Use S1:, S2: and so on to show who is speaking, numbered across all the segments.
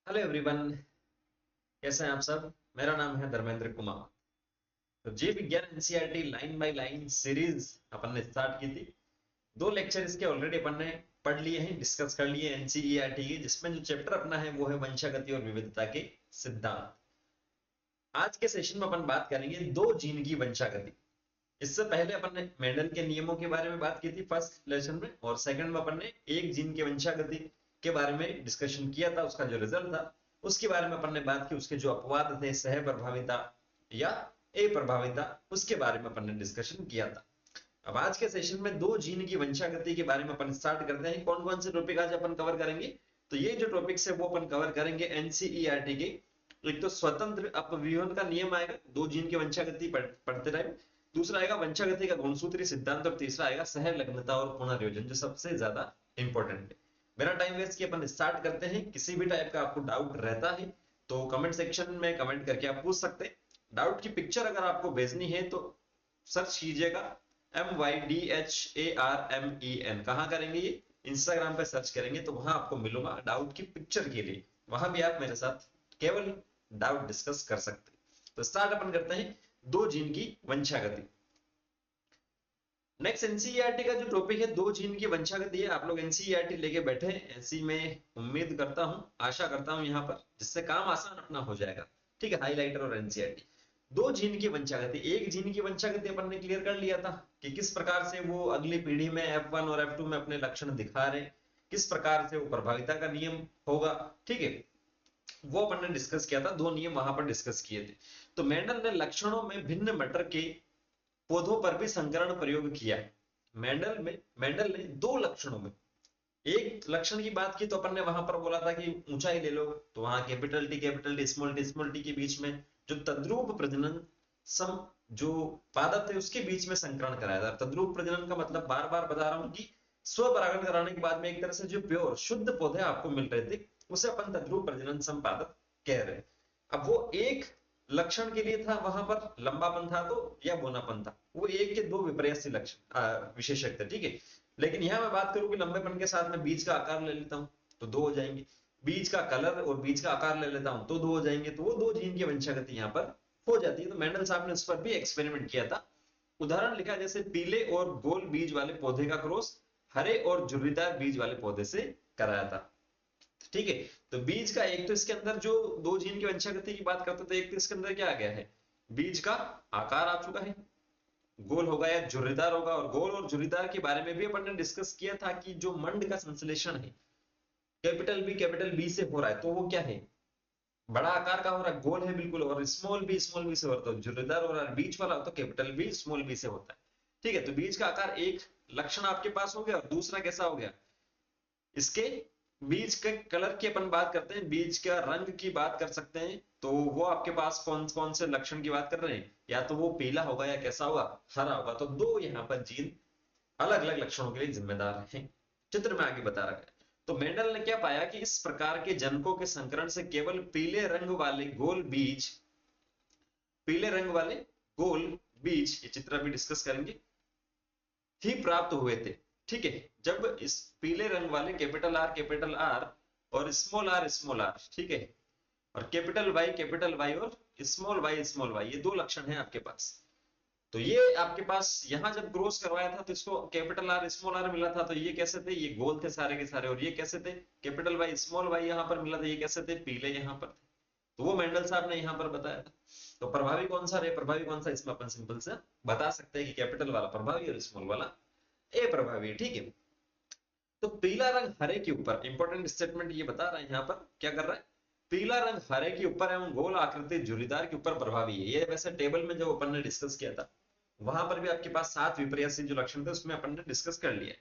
S1: Hello everyone. कैसे हैं आप सब? मेरा नाम है धर्मेंद्र कुमार। तो जीव विज्ञान NCERT line by line series अपन ने स्टार्ट की थी। दो लेक्चर इसके ऑलरेडी अपन ने पढ़ लिए हैं, डिस्कस कर लिए एनसीईआरटी के, जिसमें जो चैप्टर अपना है वो है वंशागति और विविधता के सिद्धांत। आज के सेशन में अपन बात करेंगे दो जीन की वंशागति। इससे पहले अपन ने मेंडल के नियमों के बारे में बात की थी फर्स्ट लेसन में, और सेकंड में अपन ने एक जीन की वंशागति के बारे में डिस्कशन किया था। उसका जो रिजल्ट था उसके बारे में अपन ने बात की। उसके जो अपवाद थे, सह प्रभाविता या ए प्रभाविता, उसके बारे में अपन ने डिस्कशन किया था। अब आज के सेशन में दो जीन की वंशागति के बारे में अपन स्टार्ट करते हैं। कौन कौन से टॉपिक आज अपन कवर करेंगे? तो ये जो टॉपिक्स है वो अपन कवर करेंगे एनसीईआरटी के। एक तो स्वतंत्र अपव्यूहन का नियम आएगा, दो जीन की वंशागति पढ़ते रहे। दूसरा आएगा वंशागति का गुणसूत्री सिद्धांत, और तीसरा आएगा सहलग्नता और पुनर्योजन, जो सबसे ज्यादा इंपॉर्टेंट है। बिना टाइम वेस्ट किए अपन स्टार्ट करते हैं। किसी भी टाइप का आपको डाउट रहता है तो कमेंट सेक्शन में कमेंट करके आप पूछ सकते हैं। डाउट की पिक्चर अगर आपको भेजनी है तो सर्च कीजिएगा MYDHARMEN। कहाँ करेंगे ये? इंस्टाग्राम पे सर्च करेंगे तो वहां आपको मिलूंगा डाउट की पिक्चर के लिए। वहां भी आप मेरे साथ केवल डाउट डिस्कस कर सकते हैं। तो स्टार्ट अपन करते हैं दो जीन की वंशागति। नेक्स्ट एनसीईआरटी का जो टॉपिक है दो जीन की वंशागति है। आप लोग एनसीईआरटी लेके बैठे हैं, ऐसी मैं उम्मीद करता हूं, आशा करता हूं यहाँ पर, जिससे काम आसान अपना हो जाएगा। ठीक है, हाईलाइटर और एनसीईआरटी। दो जीन की वंशागति, एक जीन की वंशागति अपन ने क्लियर कर लिया था कि किस प्रकार से वो अगली पीढ़ी में F1 और F2 में अपने लक्षण दिखा रहे, किस प्रकार से वो प्रभाविता का नियम होगा। ठीक है, वो अपन ने डिस्कस किया था, दो नियम वहां पर डिस्कस किए थे। तो मेंडल ने लक्षणों में भिन्न मटर के पौधों पर भी संकरण प्रयोग किया। मेंडल ने दो लक्षणों में, एक लक्षण की बात की तो अपन ने वहां पर बोला था कि ऊंचाई ले लो, तो वहां कैपिटल टी स्मॉल टी के बीच में जो तद्रूप प्रजनन सम जो पादप थे उसके बीच में संकरण कराया था। तद्रूप प्रजनन का मतलब बार बार बता रहा हूं कि स्वपरागण कराने के बाद में एक तरह से जो प्योर शुद्ध पौधे आपको मिल रहे थे उसे अपन तद्रूप प्रजनन संपादक कह रहे हैं। अब वो एक लक्षण के लिए था, वहां पर लंबापन था तो या बोनापन था, वो एक के दो विपर्यस्त लक्षण विशेषक थे। ठीक है, लेकिन यहां मैं बात करूं कि लंबेपन के साथ में बीज का आकार ले लेता हूं तो दो हो जाएंगे, बीज का कलर और बीज का आकार ले लेता हूं तो दो हो जाएंगे, तो वो दो जीन की वंशागति यहां पर हो जाती है। तो मेंडल साहब ने इस पर भी एक्सपेरिमेंट किया था। उदाहरण लिखा जैसे पीले और गोल बीज वाले पौधे का क्रॉस हरे और झुर्रीदार बीज वाले पौधे से कराया था। ठीक है, तो बीज का एक तो इसके अंदर जो दो जीन की वंशागति की बात करते थे, एक तो इसके अंदर क्या आ गया है, बीज का आकार आ चुका है, गोल होगा या झुर्रीदार होगा। और गोल और झुर्रीदार के बारे में भी अपन ने डिस्कस किया था कि जो मंड का संश्लेषण है कैपिटल बी से हो रहा है, तो वो क्या है, बड़ा आकार का हो रहा है, गोल है बिल्कुल, और स्मॉल बी से हो रहा है। तो झुर्रीदार हो रहा है, बीच वाला हो तो कैपिटल बी स्मॉल बी से होता है। ठीक है, तो बीज का आकार एक लक्षण आपके पास हो गया, और दूसरा कैसा हो गया, इसके बीज के कलर की अपन बात करते हैं, बीज का रंग की बात कर सकते हैं। तो वो आपके पास कौन कौन से लक्षण की बात कर रहे हैं, या तो वो पीला होगा या कैसा होगा, हरा होगा। तो दो यहाँ पर जीन अलग अलग लक्षणों के लिए जिम्मेदार हैं, चित्र में आगे बता रखा है। तो मेंडल ने क्या पाया कि इस प्रकार के जनकों के संकरण से केवल पीले रंग वाले गोल बीज, ये चित्र अभी डिस्कस करेंगे, ही प्राप्त हुए थे। ठीक है, जब इस पीले रंग वाले कैपिटल आर और स्मॉल आर, ठीक है, और कैपिटल वाई और स्मॉल वाई, ये दो लक्षण है आपके पास। तो ये आपके पास यहां जब क्रॉस करवाया था तो इसको कैपिटल आर स्मॉल आर मिला था, तो ये कैसे थे, ये गोल थे सारे के सारे। और ये कैसे थे, कैपिटल वाई स्मॉल वाई यहां पर मिला था, ये कैसे थे, पीले यहां पर थे। तो वो मेंडल साहब ने यहां पर बताया था। तो प्रभावी कौन सा रे प्रभावी कौन सा, इसमें अपन सिंपल से बता सकते हैं कि कैपिटल वाला प्रभावी और स्मॉल वाला ए प्रभावी। ठीक है, तो पीला रंग हरे के ऊपर, इंपॉर्टेंट स्टेटमेंट ये बता रहा है यहां पर, क्या कर रहा है, पीला रंग हरे के ऊपर एवं गोल आकृति झुर्रीदार के ऊपर प्रभावी है। ये वैसे टेबल में जो अपन ने डिस्कस किया था वहां पर भी आपके पास 7 विपर्यसी जो लक्षण थे उसमें अपन ने डिस्कस कर लिया।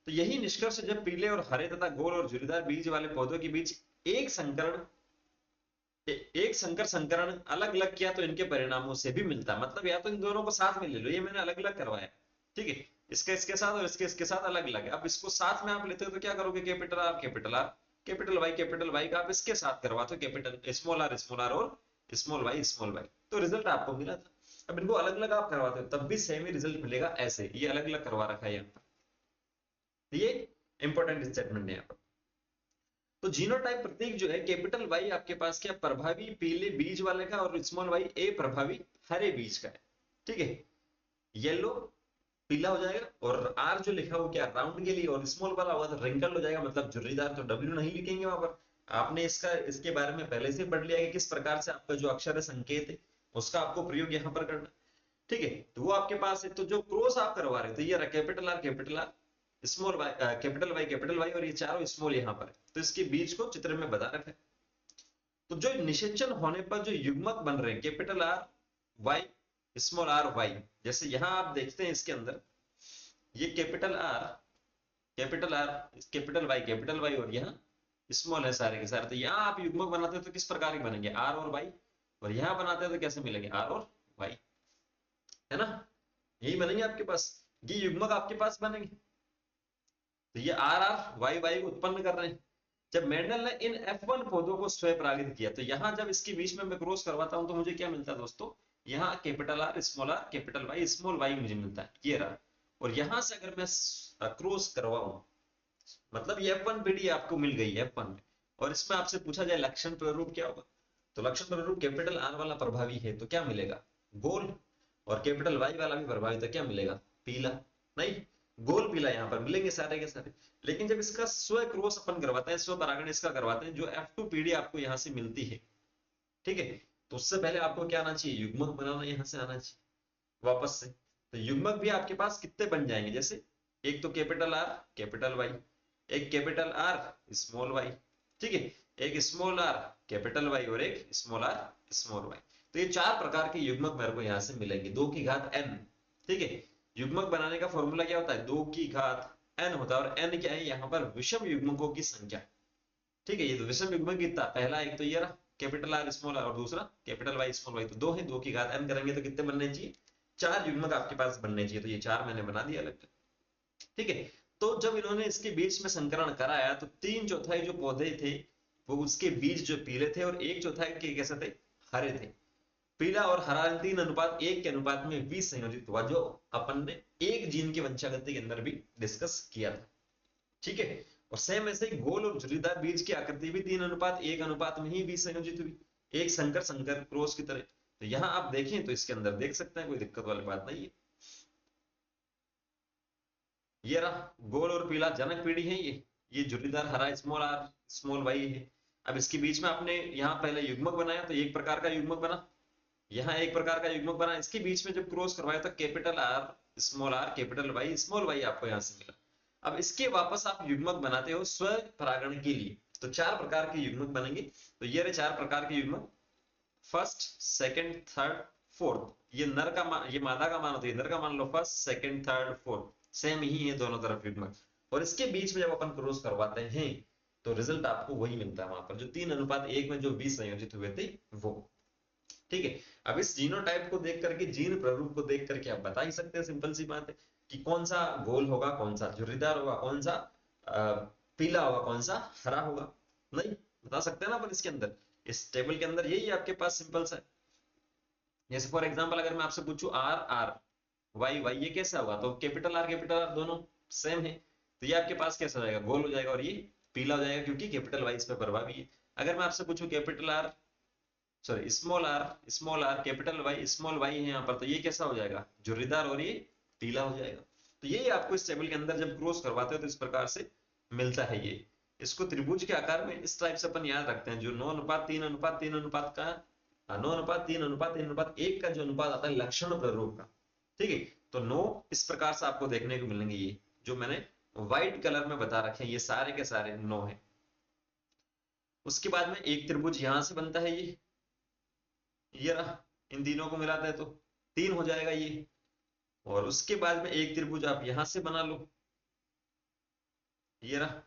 S1: तो यही निष्कर्ष जब पीले और हरे तथा गोल और झुर्रीदार बीज वाले पौधों के बीच एक संकरण एक संकरण अलग अलग किया तो इनके परिणामों से भी मिलता है। मतलब या तो इन दोनों को साथ में ले लो, ये मैंने अलग अलग करवाया, ठीक है, इसका इसके साथ और इसके साथ अलग अलग है। अब इसको साथ में आप लेते हो तो क्या करोगे, कैपिटल वाई का आप इसके साथ करवाते हो, कैपिटल स्मॉल आर और स्मॉल वाई, तो रिजल्ट आपको मिला था। अब इनको अलग अलग आप करवाते हो तब भी सेम ही रिजल्ट मिलेगा, ऐसे ये अलग अलग करवा रखा है यहाँ पर। तो ये इंपॉर्टेंट स्टेटमेंट है यहाँ पर। तो जीनोटाइप प्रतीक जो है कैपिटल वाई आपके पास क्या प्रभावी पीले बीज वाले का और स्मॉल वाई ए प्रभावी हरे बीज का है। ठीक है, येलो पीला हो जाएगा और आर जो लिखा हो क्या राउंड के लिए और स्मॉल वाला होगा तो रिंकल हो जाएगा मतलब झुर्रीदार, तो डब्ल्यू नहीं लिखेंगे वहां पर। आपने इसके बारे में पहले से पढ़ लिया है कि किस प्रकार से आपका जो अक्षर है संकेत है उसका आपको प्रयोग यहाँ पर करना। ठीक है, तो वो आपके पास है। तो जो क्रॉस आप करवा रहे थे ये रहा capital R small Y capital Y और ये चारों स्मॉल यहाँ पर है, तो इसके बीच को चित्र में बता रखा है। तो जो निषेचन होने पर जो युग्मक बन रहे हैं capital R Y small R Y, जैसे यहां आप देखते हैं इसके अंदर ये कैपिटल वाई और यहाँ स्मॉल है सारे के सारे, तो यहाँ आप युग्मक बनाते हो तो किस प्रकार के बनेंगे आर और वाई, और यहाँ बनाते हो तो कैसे मिलेंगे आर और वाई, है ना, यही बनेंगे आपके पास, ये युग्मक आपके पास बनेंगे। तो ये आर आर वाई वाई को उत्पन्न कर रहे हैं। जब मेंडल ने इन F1 पौधों को स्वपरागित किया तो यहां जब इसके बीच में मैं क्रॉस करवाता हूं तो मुझे क्या मिलता है दोस्तों, यहाँ capital R capital Y small Y मुझे मिलता है, ये रहा। और यहां से अगर मैं क्रॉस करवाऊं मतलब ये F1 पीढ़ी आपको मिल गई है F1 में, और इसमें आपसे पूछा जाए लक्षण प्रारूप क्या होगा, तो लक्षण प्रारूप कैपिटल आर वाला प्रभावी है तो क्या मिलेगा गोल, और कैपिटल वाई वाला भी प्रभावी तो क्या मिलेगा पीला, नहीं गोल पीला यहाँ पर मिलेंगे सारे के सारे। लेकिन जब इसका स्व क्रॉस अपन करवाते हैं, स्व परागण इसका करवाते हैं, जो F2 पीढ़ी आपको यहाँ से मिलती है, ठीक है, तो उससे पहले आपको क्या आना चाहिए युग्मक बनाना, यहाँ से आना चाहिए वापस से। तो युग्मक भी आपके पास कितने बन जाएंगे, जैसे एक तो कैपिटल आर कैपिटल वाई, एक कैपिटल आर स्मॉल वाई, ठीक है, एक स्मॉल आर कैपिटल वाई और एक स्मॉल आर स्मॉल वाई। तो ये चार प्रकार के युग्मक मेरे को यहाँ से मिलेंगे 2 की घात n। ठीक है, युग्मक बनाने का फॉर्मूला क्या होता है 2 की घात n होता है, और n क्या है यहाँ पर विषम युग्मकों की संख्या। ठीक है, ये तो विषम युग्मक कितना, पहला एक तो ये रहा कैपिटल आर स्मॉल आर और दूसरा कैपिटल वाई स्मॉल वाई, तो दो है, 2 की घात n करेंगे तो कितने बनने चाहिए 4 युग्मक आपके पास बनने चाहिए, तो ये 4 मैंने बना दिया अलग। ठीक है, तो जब इन्होंने इसके बीच में संकरण कराया तो 3/4 जो पौधे थे वो उसके बीज जो पीले थे और 1/4 के कैसे थे हरे थे। पीला और हरा 3:1 के अनुपात में विसंयोजित हुआ, जो अपन ने एक जीन की वंशागति के अंदर भी डिस्कस किया था। ठीक है, और सेम ऐसे ही गोल और झुर्रीदार बीज की आकृति भी 3:1 अनुपात में ही विसंयोजित हुई, एक संकर संकर क्रॉस की तरह। तो यहां आप देखें तो इसके अंदर देख सकते हैं, कोई दिक्कत वाली बात नहीं है। ये रहा गोल और पीला जनक पीढ़ी है, ये झुर्रीदार हरा स्मॉल आर स्मॉल वाई है। अब इसके बीच में आपने यहाँ पहले युग्मक बनाया तो एक प्रकार का युग्मक बना, यहाँ एक प्रकार का युग्मक बना, इसके बीच में जब क्रॉस करवाया तो capital R capital Y small Y आपको यहाँ से मिला। अब इसके वापस आप युग्मक बनाते हो स्व परागण के लिए, तो 4 प्रकार के युग्मक बनेंगे। तो ये रहे 4 प्रकार के युग्मक, फर्स्ट सेकंड थर्ड फोर्थ, ये नर का ये मादा का मान होता है, नर का मान लो first second third fourth, same ही है दोनों तरफ युग्मक, और इसके बीच में जब अपन क्रॉस करवाते हैं तो रिजल्ट आपको वही मिलता है वहां पर जो 3:1 में जो 20 संयोजित हुए थे वो। ठीक है, अब इस जीनोटाइप को देख करके जीन प्रारूप को देख करके आप बता ही सकते हैं, सिंपल सी बात है कि कौन सा गोल होगा, कौन सा झुर्रीदार होगा, कौन सा पीला होगा, कौन सा हरा होगा, नहीं बता सकते हैं ना अपन इसके अंदर, इस टेबल के अंदर यही आपके पास सिंपल सा है। जैसे फॉर एग्जांपल अगर मैं आपसे पूछूं आर आर वाई वाई ये कैसा हुआ, तो कैपिटल आर दोनों सेम है, तो ये आपके पास कैसा हो जाएगा गोल हो जाएगा और ये पीला हो जाएगा क्योंकि कैपिटल वाई इस पे प्रभावी है। अगर मैं आपसे पूछूं capital R sorry small R capital Y small Y है यहाँ पर, तो ये कैसा हो जाएगा झुर्रीदार और ये पीला हो जाएगा। तो ये आपको इस टेबल के अंदर जब क्रॉस करवाते हो तो इस प्रकार से मिलता है। ये इसको त्रिभुज के आकार में इस टाइप से अपन याद रखते हैं, जो 9:3:3 अनुपात का 9:3:3:1 का जो अनुपात आता है लक्षण प्रारूप का। ठीक है, तो 9 इस प्रकार से आपको देखने को मिलेंगे, ये जो मैंने व्हाइट कलर में बता रखे हैं ये सारे के सारे 9 है। उसके बाद में एक त्रिभुज यहां से बनता है, ये रहा, इन तीनों को मिलाते हैं तो 3 हो जाएगा ये, और उसके बाद में एक त्रिभुज आप यहां से बना लो, ये रहा,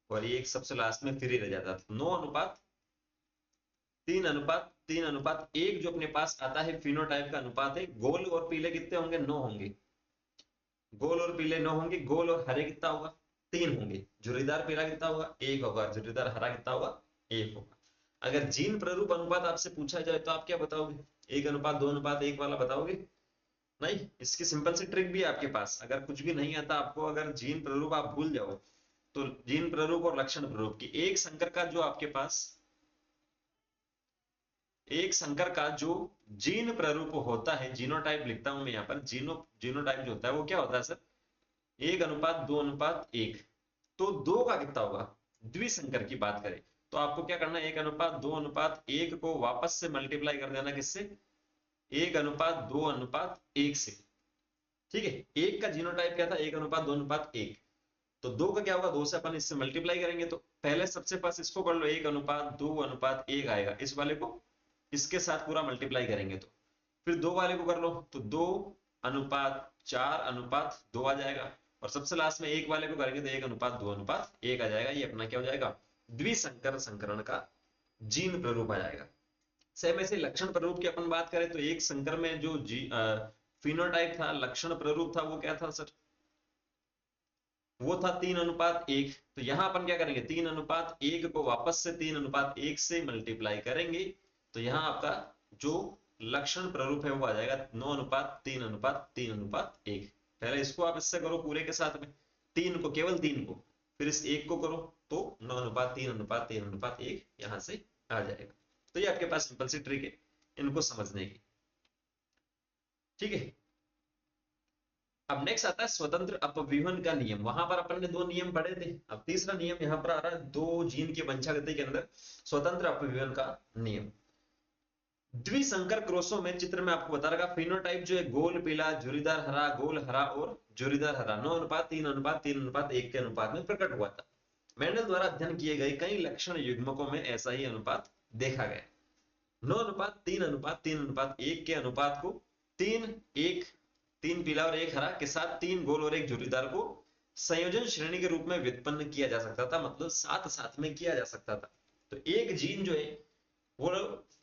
S1: और ये एक सबसे लास्ट में फ्री रह जाता था। 9:3:3:1 जो अपने पास आता है फिनोटाइप का अनुपात है। गोल और पीले कितने होंगे 9 होंगे, गोल और पीले 9 होंगे, गोल और हरे कितना होगा 3 होंगे, झुर्रीदार पीला कितना होगा 1 होगा, झुर्रीदार हरा कितना होगा 1 होगा। अगर जीन प्रारूप अनुपात आपसे पूछा जाए तो आप क्या बताओगे 1:2:1 वाला बताओगे, नहीं, इसकी सिंपल सी ट्रिक भी है आपके पास, अगर कुछ भी नहीं आता आपको, अगर जीन प्रारूप आप भूल जाओ तो जीन प्ररूप और लक्षण प्ररूप की एक संकर का जो आपके पास एक संकर का जो जीन प्ररूप होता है, जीनोटाइप लिखता हूं मैं यहाँ पर, जीनोटाइप जो होता है वो क्या होता है सर, 1:2:1। तो 2 का कितना होगा, द्विसंकर की बात करें तो आपको क्या करना है, 1:2:1 को वापस से मल्टीप्लाई कर देना किससे, 1:2:1 से। ठीक है, एक का जीनोटाइप क्या था, 1:2:1। तो 2 का क्या होगा, 2 से अपन इससे मल्टीप्लाई करेंगे, तो पहले सबसे पास इसको कर लो, 1:2:1 आएगा, इस वाले को इसके साथ पूरा मल्टीप्लाई करेंगे तो फिर 2 वाले को कर लो तो 2:4:2 आ जाएगा, और सबसे लास्ट में 1 वाले को करेंगे तो 1:2:1 आ जाएगा। ये अपना क्या हो जाएगा, द्विसंकर संकरण का जीन प्ररूप आ जाएगा। सेम ऐसे लक्षण प्ररूप की अपन बात करें तो एक संकर में जो फिनोटाइप था, लक्षण प्ररूप था, वो क्या था सर, वो था 3:1। तो यहां अपन क्या करेंगे, 3:1 को वापस से 3:1 से मल्टीप्लाई करेंगे, तो यहां आपका जो लक्षण प्ररूप है वो आ जाएगा 9:3:3:1। पहले इसको आप इससे करो पूरे के साथ में, 3 को, केवल 3 को, फिर इस 1 को करो तो 9:3:3:1 यहां से आ जाएगा। तो ये आपके पास सिंपल सी ट्रिक है इनको समझने की। ठीक है, अब नेक्स्ट आता है स्वतंत्र अपव्यूहन का नियम। वहां पर अपन ने 2 नियम पढ़े थे, अब तीसरा नियम यहां पर आ रहा है, 2 जीन की वंशागति के अंदर स्वतंत्र अपव्यूहन का नियम। द्विसंकर क्रॉसों में चित्र में आपको बता रहा, फिनोटाइप जो है गोल पीला, झुर्रीदार हरा, गोल हरा और झुर्रीदार हरा 9:3:3:1 के अनुपात में प्रकट हुआ था। मेंडल द्वारा अध्ययन किए गए कई लक्षण युग्मकों में ऐसा ही अनुपात देखा गया। 9:3:3:1 के अनुपात को 3 पीला और 1 हरा के साथ 3 गोल और 1 झुर्रीदार को संयोजन श्रेणी के रूप में व्युत्पन्न किया जा सकता था, मतलब साथ साथ में किया जा सकता था। तो एक जीन जो है वो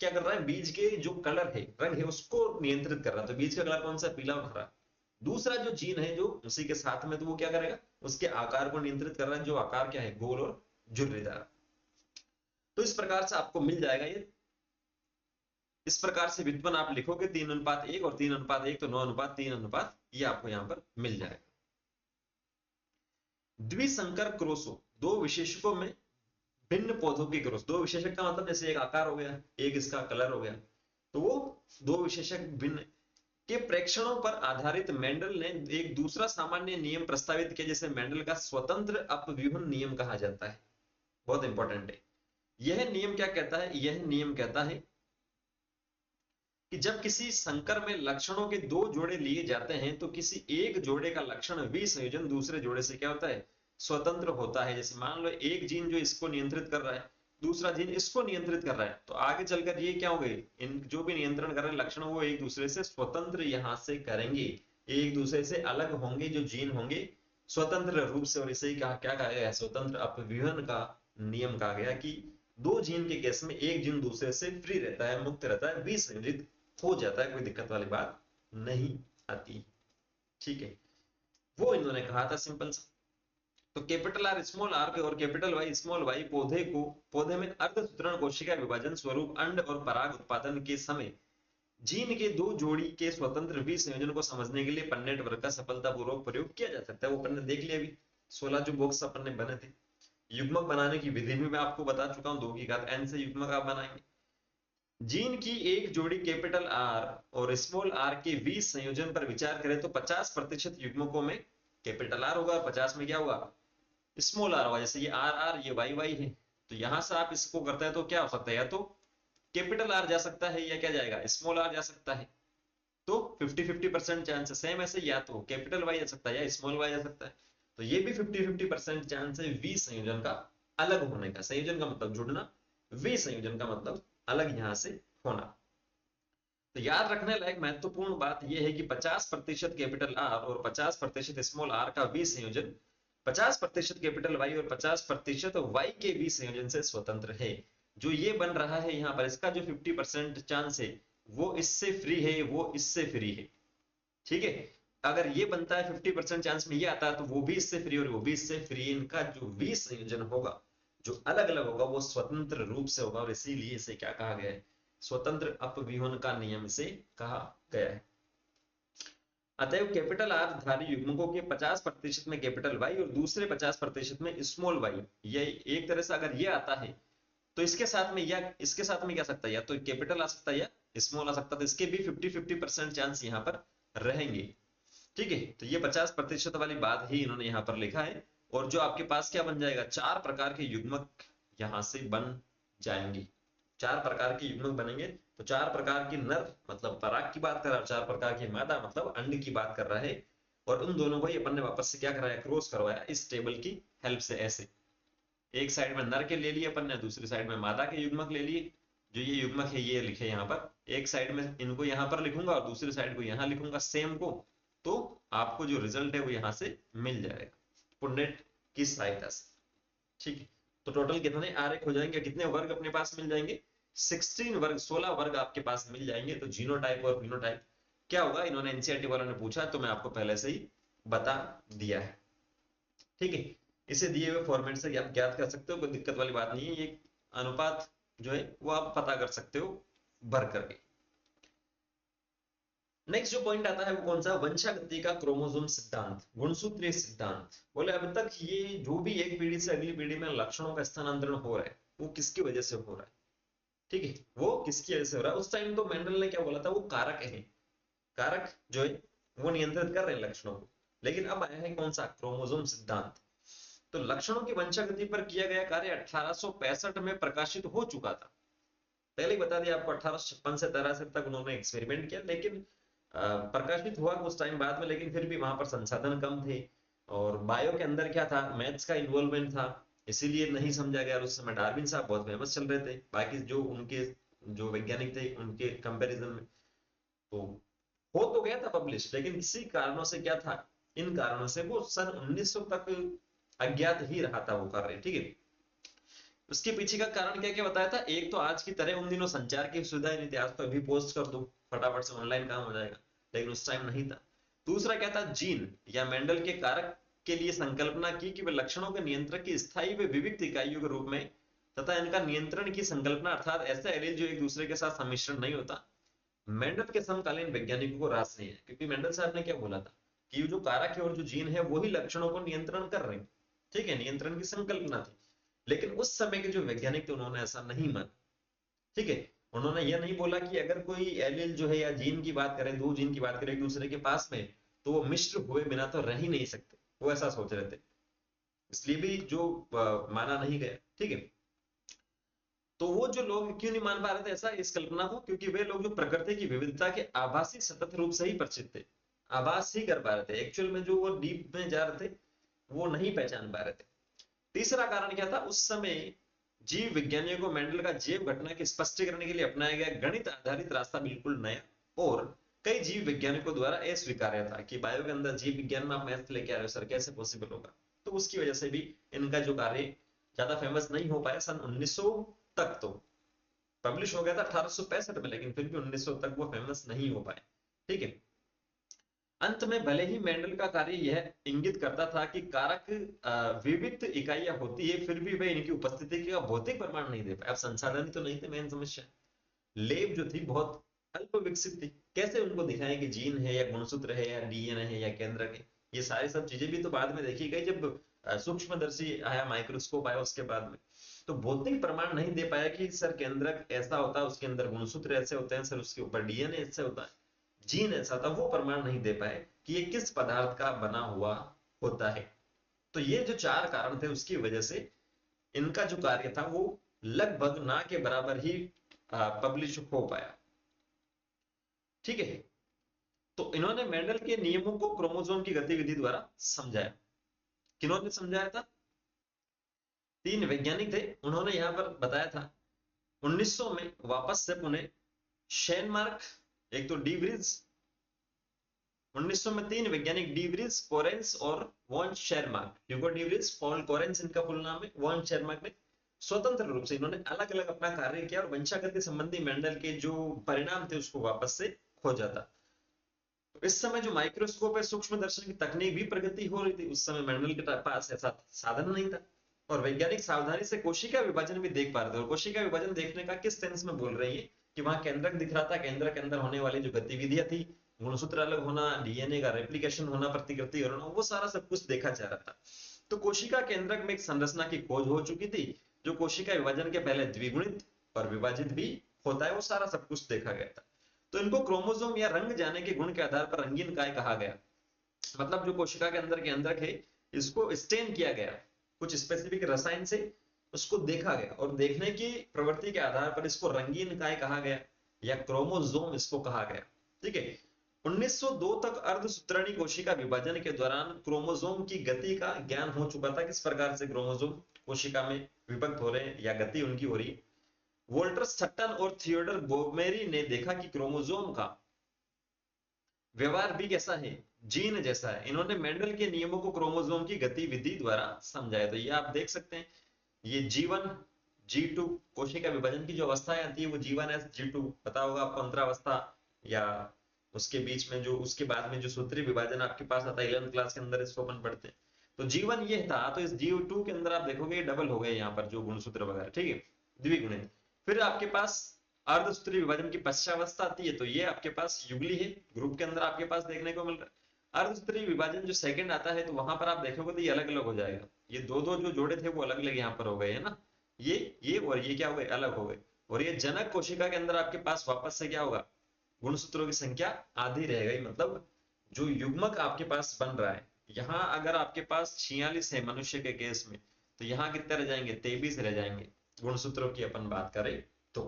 S1: क्या कर रहा है, बीज के जो कलर है, रंग है, उसको नियंत्रित कर रहा है। तो बीज का कलर कौन सा, पीला और हरा। दूसरा जो जीन है जो उसी के साथ में, तो वो क्या करेगा, उसके आकार को नियंत्रित कर रहा है, जो आकार क्या है, गोल और झुर्रीदार। तो इस प्रकार से आपको मिल जाएगा ये, इस प्रकार से व्युत्पन्न आप लिखोगे 3:1 और 3:1 तो 9:3:, ये आपको यहां पर मिल जाएगा। द्विसंकर क्रॉसों, 2 विशेषकों में भिन्न पौधों की क्रॉस। 2 विशेषक का मतलब जैसे एक आकार हो गया, एक इसका कलर हो गया, तो वो 2 विशेषक भिन्न के प्रेक्षणों पर आधारित मेंडल ने एक दूसरा सामान्य नियम प्रस्तावित किया, जिसे मेंडल का स्वतंत्र अपव्यूहन नियम कहा जाता है। बहुत इंपॉर्टेंट है। यह नियम क्या कहता है, यह नियम कहता है कि जब किसी संकर में लक्षणों के 2 जोड़े लिए जाते हैं तो किसी एक जोड़े का लक्षण विसंयोजन दूसरे जोड़े से क्या होता है, स्वतंत्र होता है। जैसे मान लो एक जीन जो इसको नियंत्रित कर रहा है, दूसरा जीन इसको नियंत्रित कर रहा है, तो आगे चलकर ये क्या हो गए, इन जो भी नियंत्रण कर रहे हैं लक्षण, वो एक दूसरे से स्वतंत्र यहां से करेंगे, एक दूसरे से अलग होंगे, जो जीन होंगे स्वतंत्र रूप से। और इसे क्या कहा गया, स्वतंत्र अपव्यूहन का नियम कहा गया कि 2 जीन के केस में एक जीन दूसरे से फ्री रहता है, मुक्त रहता है, विसंयोजित हो जाता है, कोई दिक्कत वाली बात नहीं आती। ठीक है, वो इन्होंने कहा था सिंपल सा। तो कैपिटल आर स्मॉल आर और कैपिटल वाई स्मॉल वाई पौधे में अर्धसूत्रण कोशिका विभाजन स्वरूप अंड और पराग उत्पादन के समय जीन के 2 जोड़ी के स्वतंत्र विसंयोजन को समझने के लिए पन्नेट वर्ग का सफलतापूर्वक प्रयोग किया जा सकता है। वो अपन ने देख लिया अभी, 16 जो बॉक्स अपन ने बने थे। युग्मक बनाने की विधि भी मैं आपको बता चुका हूं, 2 की घात n से युग्मक आप बनाएंगे। जीन की एक जोड़ी कैपिटल आर और स्मॉल आर के 20 संयोजन पर विचार करें तो 50% युग्मकों में कैपिटल आर होगा, 50 में क्या होगा, स्मॉल आर होगा। जैसे ये आर आर, ये वाई वाई है, तो यहां से आप इसको करते हैं तो क्या हो सकता है, या तो कैपिटल आर जा सकता है या क्या जाएगा, स्मॉल आर जा सकता है। तो 50-50% चांस है। सेम ऐसे या तो कैपिटल वाई जा सकता है या स्मॉल वाई जा सकता है। तो ये भी 50-50% चांस है वी संयोजन का अलग होने का। संयोजन का मतलब जुड़ना, वी संयोजन का मतलब अलग यहां से होना। तो याद रखने लायक महत्वपूर्ण बात यह है कि 50% कैपिटल आर और 50% स्मॉल आर का वी संयोजन 50% कैपिटल वाई और 50% वाई के वी संयोजन से स्वतंत्र है। जो ये बन रहा है यहाँ पर, इसका जो 50% चांस है वो इससे फ्री है, वो इससे फ्री है। ठीक है, अगर ये बनता है 50% चांस में ये आता है, तो वो भी इससे फ्री और वो भी इससे फ्री। इनका जो वी संयोजन होगा, जो अलग अलग होगा, वो स्वतंत्र रूप से होगा, और इसीलिए इसे क्या कहा गया है, स्वतंत्र अपव्यूहन का नियम से कहा गया है। अतएव कैपिटल आर धारी युग्मकों के 50% में कैपिटल वाई और दूसरे 50% में स्मॉल वाई, ये एक तरह से अगर ये आता है तो इसके साथ में या इसके साथ में क्या सकता है, या तो कैपिटल आ सकता है या स्मॉल आ सकता है, तो इसके भी 50-50% चांस यहाँ पर रहेंगे। ठीक है, तो ये 50% वाली बात ही इन्होंने यहाँ पर लिखा है। और जो आपके पास क्या बन जाएगा, 4 प्रकार के युग्मक यहाँ से बन जाएंगे। 4 प्रकार के युग्मक बनेंगे, तो 4 प्रकार की नर मतलब पराग की बात कर रहा है, 4 प्रकार की मादा मतलब अंड की बात कर रहा है। और उन दोनों को ही अपन ने वापस से क्या कराया, क्रॉस करवाया इस टेबल की हेल्प से। ऐसे एक साइड में नर के ले लिए अपन ने, दूसरी साइड में मादा के युग्मक ले लिए। जो ये युग्मक है ये लिखे यहाँ पर, एक साइड में इनको यहाँ पर लिखूंगा और दूसरी साइड को यहाँ लिखूंगा सेम को, तो आपको जो रिजल्ट है वो यहाँ से मिल जाएगा पुनेट की सहायता से। ठीक है, तो टोटल कितने आरेख हो जाएंगे, कितने वर्ग अपने पास मिल जाएंगे, 16 वर्ग, 16 वर्ग आपके पास मिल जाएंगे। तो जीनोटाइप और फिनोटाइप क्या होगा, इन्होंने एनसीईआरटी वालों ने पूछा तो मैं आपको पहले से ही बता दिया है। ठीक है, इसे दिए हुए फॉर्मेट से आप ज्ञात कर सकते हो, कोई दिक्कत वाली बात नहीं है। ये अनुपात जो है वो आप पता कर सकते हो भर करके। नेक्स्ट जो पॉइंट आता है वो कौन सा, वंशागति का क्रोमोसोम सिद्धांत, गुणसूत्रीय सिद्धांत। बोले अब तक ये जो भी एक पीढ़ी से अगली पीढ़ी में लक्षणों का स्थानांतरण हो रहा है वो किसकी वजह से हो रहा है। ठीक है, वो किसकी वजह से हो रहा है। उस टाइम तो मेंडल ने क्या बोला था, वो कारक है, कारक जो है वो नियंत्रित कर रहे हैं लक्षणों को। लेकिन अब आया है कौन सा, क्रोमोसोम सिद्धांत। तो लक्षणों की वंशागति पर किया गया कार्य 1865 में प्रकाशित हो चुका था। पहले ही बता दिया आपको, 1856 से 83 तक उन्होंने एक्सपेरिमेंट किया, लेकिन प्रकाशित हुआ कुछ टाइम बाद में, लेकिन फिर भी वहां पर संसाधन कम थे और बायो के अंदर क्या था, मैथ्स का इन्वॉल्वमेंट था, इसीलिए नहीं समझा गया। उस समय डार्विन साहब बहुत फेमस चल रहे थे, बाकी जो उनके जो वैज्ञानिक थे उनके कंपैरिजन में, तो हो तो गया था पब्लिश, लेकिन किसी कारणों से क्या था, इन कारणों से वो सन 1900 तक अज्ञात ही रहा था वो कार्य। ठीक है, उसके पीछे का कारण क्या क्या बताया था, एक तो आज की तरह उन दिनों संचार की सुविधा नहीं थी, आज तो अभी पोस्ट कर दो फटाफट से ऑनलाइन काम हो जाएगा, लेकिन उस टाइम नहीं था। दूसरा क्या था, जीन या मेंडल के कारक के लिए संकल्पना की कि वे लक्षणों के नियंत्रक की स्थायी व विविध इकाइयों के रूप में तथा इनका नियंत्रण की संकल्पना, अर्थात ऐसे एलील जो एक दूसरे के साथ सम्मिश्रण नहीं होता, मेंडल के समकालीन वैज्ञानिकों को रास नहीं है। क्योंकि मेंडल साहब ने क्या बोला था कि जो कारक है और जो जीन है वही लक्षणों को नियंत्रण कर रहे हैं। ठीक है, नियंत्रण की संकल्पना थी, लेकिन उस समय के जो वैज्ञानिक थे उन्होंने ऐसा नहीं माना। ठीक है, उन्होंने यह नहीं बोला कि अगर कोई एलील जो है या जीन की बात करें, दो जीन की बात करें एक दूसरे के पास में, तो वो मिश्र हुए बिना तो रह ही नहीं सकते, वो ऐसा सोच रहे थे, इसलिए भी जो माना नहीं गया। ठीक है, तो वो जो लोग क्यों नहीं मान पा रहे थे ऐसा इस कल्पना को, क्योंकि वे लोग जो प्रकृति की विविधता के आभासी सतत रूप से ही परिचित थे, आभास ही कर पा रहे थे, एक्चुअल में जो वो डीप में जा रहे थे वो नहीं पहचान पा रहे थे। तीसरा कारण क्या था, उस समय जीव विज्ञानियों को मेंडल का जैव घटना के स्पष्टीकरण के लिए अपनाया गया गणित आधारित रास्ता बिल्कुल नया और कई जीव वैज्ञानिकों द्वारा अस्वीकार्य था कि बायो के अंदर जीव विज्ञान में आप मैथ लेके आ रहे हो सर, कैसे पॉसिबल होगा। तो उसकी वजह से भी इनका जो कार्य ज्यादा फेमस नहीं हो पाया। सन 1900 तक तो पब्लिश हो गया था 1865 में, लेकिन फिर भी 1900 तक वो फेमस नहीं हो पाए। ठीक है, अंत में भले ही मेंडल का कार्य यह इंगित करता था कि कारक विविध इकाइयां होती है, फिर भी वे इनकी उपस्थिति का भौतिक प्रमाण नहीं दे पाए। अब संसाधन ही तो नहीं थे मेन समस्या, लेब जो थी बहुत अल्प विकसित थी, कैसे उनको दिखाएं कि जीन है या गुणसूत्र है या डीएनए है या केंद्रक है। ये सारी सब चीजें भी तो बाद में देखी गई, जब सूक्ष्मदर्शी आया, माइक्रोस्कोप आया उसके बाद में, तो भौतिक प्रमाण नहीं दे पाया कि सर केंद्रक ऐसा होता है, उसके अंदर गुणसूत्र ऐसे होते हैं सर, उसके ऊपर डीएनए ऐसे होता है, जीन ऐसा था, वो प्रमाण नहीं दे पाए कि ये किस पदार्थ का बना हुआ होता है। तो ये जो 4 कारण थे उसकी वजह से इनका जो कार्य था वो लगभग ना के बराबर ही पब्लिश हो पाया। ठीक है, तो इन्होंने मेंडल के नियमों को क्रोमोसोम की गतिविधि द्वारा समझाया। किन्होंने समझाया था, 3 वैज्ञानिक थे, उन्होंने यहां पर बताया था 1900 में वापस से पुणे शेनमार्क, एक तो डीवरीज, 1900 में 3 वैज्ञानिक डीवरीज, कोरेंस और वॉन शेरमार्क, ह्यूगो डीवरीज, पॉल कोरेंस इनका फुल नाम है, वॉन शेरमार्क ने स्वतंत्र रूप से इन्होंने अलग अलग अपना कार्य किया और वंशागति संबंधी मेंडल के जो परिणाम थे उसको वापस से खोजा था। तो इस समय जो माइक्रोस्कोप है, सूक्ष्म दर्शन की तकनीक भी प्रगति हो रही थी, उस समय मेंडल के पास ऐसा साधन नहीं था और वैज्ञानिक सावधानी से कोशिका विभाजन भी देख पा रहे थे। और कोशिका विभाजन देखने का किस सेंस में बोल रही है कि वहां केंद्रक दिख रहा था, केंद्र के अंदर होने वाली जो गतिविधियां थी गुणसूत्र अलग होना, डीएनए का रेप्लिकेशन होना, प्रतिकृति होना, वो सारा सब कुछ देखा जा रहा था। तो कोशिका केंद्रक में एक संरचना की खोज हो चुकी थी, जो कोशिका विभाजन के पहले द्विगुणित और विभाजित भी होता है, वो सारा सब कुछ देखा गया था। तो इनको क्रोमोसोम या रंग जाने के गुण के आधार पर रंगीन काय कहा गया। मतलब जो कोशिका के अंदर केंद्रक है, इसको स्टेन किया गया कुछ स्पेसिफिक रसायन से, उसको देखा गया और देखने की प्रवृत्ति के आधार पर इसको रंगीन काय कहा गया या क्रोमोसोम इसको कहा गया। ठीक है। 1902 तक अर्धसूत्रणीय कोशिका विभाजन के दौरान क्रोमोसोम की गति का ज्ञान हो चुका था, किस प्रकार से क्रोमोसोम कोशिका में विभक्त हो रहे हैं या गति उनकी हो रही है। वोल्टर सट्टन और थियोडर बोमेरी ने देखा कि क्रोमोसोम का व्यवहार भी कैसा है, जीन जैसा है। इन्होंने मेंडल के नियमों को क्रोमोसोम की गतिविधि द्वारा समझाया। तो ये आप देख सकते हैं, ये G1 G2 कोशिका विभाजन की जो अवस्थाएं आती है वो G1S G2 पता होगा आपको, अंतरावस्था, या उसके बीच में जो उसके बाद में जो सूत्री विभाजन आपके पास आता है 11th क्लास के अंदर, इसको अपन पढ़ते हैं। तो G1 ये था, तो इस G2 के अंदर आप देखोगे डबल हो गए यहाँ पर जो गुणसूत्र वगैरह, ठीक है, द्विगुणित। फिर आपके पास अर्धसूत्री विभाजन की पश्चावस्था आती है, तो ये आपके पास युगली है, ग्रुप के अंदर आपके पास देखने को मिल रहा है। अर्धसूत्री विभाजन जो सेकंड आता है, तो वहां पर आप देखोगे तो ये अलग अलग हो जाएगा, ये दो दो जो जोड़े थे वो अलग अलग यहाँ पर हो गए है ना, ये और ये क्या हो गए, अलग हो गए। और ये जनक कोशिका के अंदर आपके पास वापस से क्या होगा, गुणसूत्रों की संख्या आधी रह गई। मतलब जो युग्मक आपके पास बन रहा है, यहाँ अगर आपके पास 46 है मनुष्य के केस में, तो यहाँ कितने रह जाएंगे, 23 रह जाएंगे गुणसूत्रों की अपन बात करें तो।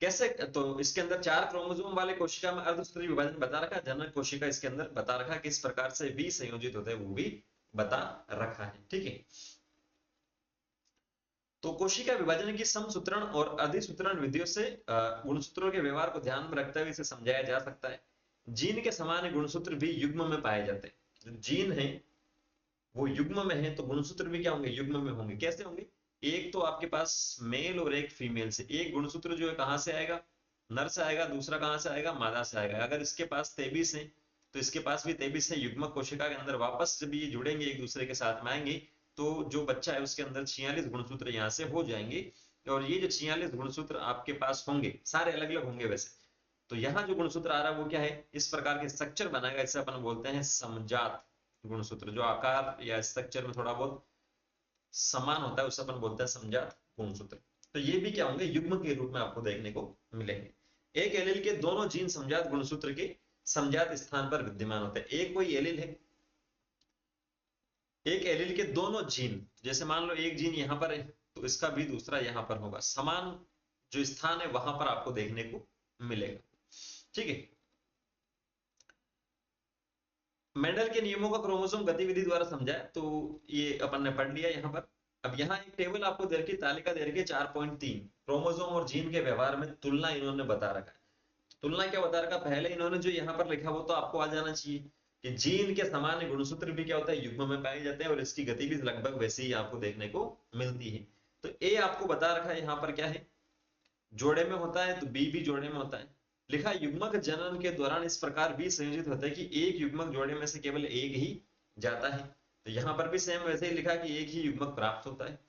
S1: कैसे, तो इसके अंदर 4 क्रोमोसोम वाले कोशिका में अर्धसूत्री विभाजन बता रखा, जनक कोशिका इसके अंदर बता रखा किस प्रकार से भी संयोजित होते हैं, वो भी बता रखा है। ठीक है। तो कोशिका विभाजन की समसूत्रण और अधिसूत्रण विधियों से गुणसूत्रों के व्यवहार को ध्यान में रखते हुए इसे समझाया जा सकता है। जीन के समान गुणसूत्र भी युग्म में पाए जाते हैं। जो जीन है वो युग्म में है, तो गुणसूत्र भी क्या होंगे, युग्म में होंगे। कैसे होंगे, एक तो आपके पास मेल और एक फीमेल से एक गुणसूत्र जो है कहां से आएगा, नर से आएगा, दूसरा कहां से आएगा, मादा से आएगा। अगर इसके पास 23 है तो इसके पास भी 23 है, युग्मक कोशिका के अंदर वापस जब ये जुड़ेंगे एक दूसरे के साथ में आएंगे, तो जो बच्चा है उसके अंदर 46 गुणसूत्र यहाँ से हो जाएंगे। और ये जो 46 गुणसूत्र आपके पास होंगे, सारे अलग अलग होंगे वैसे, तो यहाँ जो गुणसूत्र आ रहा है वो क्या है, इस प्रकार के स्ट्रक्चर बनाएगा, इसे अपन बोलते हैं समजात गुणसूत्र। जो आकार या स्ट्रक्चर में थोड़ा बहुत समान होता है उसे अपन बोलते हैं समजात गुणसूत्र। तो ये भी क्या होंगे, युग्म के रूप में आपको देखने को मिलेंगे। एक एलील के दोनों जीन समजात गुणसूत्र के समजात स्थान पर विद्यमान होते हैं। एक कोई एलील है, एक एलील के दोनों जीन, जैसे मान लो एक जीन यहां पर है तो इसका भी दूसरा यहां पर होगा, समान जो स्थान है वहां पर आपको देखने को मिलेगा। ठीक है। मेंडल के नियमों का क्रोमोसोम गतिविधि द्वारा समझा है, तो ये अपन ने पढ़ लिया यहाँ पर। अब यहाँ एक टेबल आपको दे रखी, तालिका दे रखी 4.3, क्रोमोसोम और जीन के व्यवहार में तुलना इन्होंने बता रखा है। तुलना क्या बता रखा, पहले इन्होंने जो यहाँ पर लिखा वो तो आपको आ जाना चाहिए कि जीन के समान गुणसूत्र भी क्या होता है, युग्म में पाए जाते हैं और इसकी गति भी लगभग वैसे ही आपको देखने को मिलती है। तो ए आपको बता रखा है यहाँ पर क्या है, जोड़े में होता है, तो बी भी जोड़े में होता है। लिखा युग्मक जनन के दौरान इस प्रकार भी संयोजित होता है कि एक युग्मक जोड़े में से केवल एक ही जाता है। तो यहाँ पर भी सेम वैसे ही लिखा कि एक ही युग्मक प्राप्त होता है।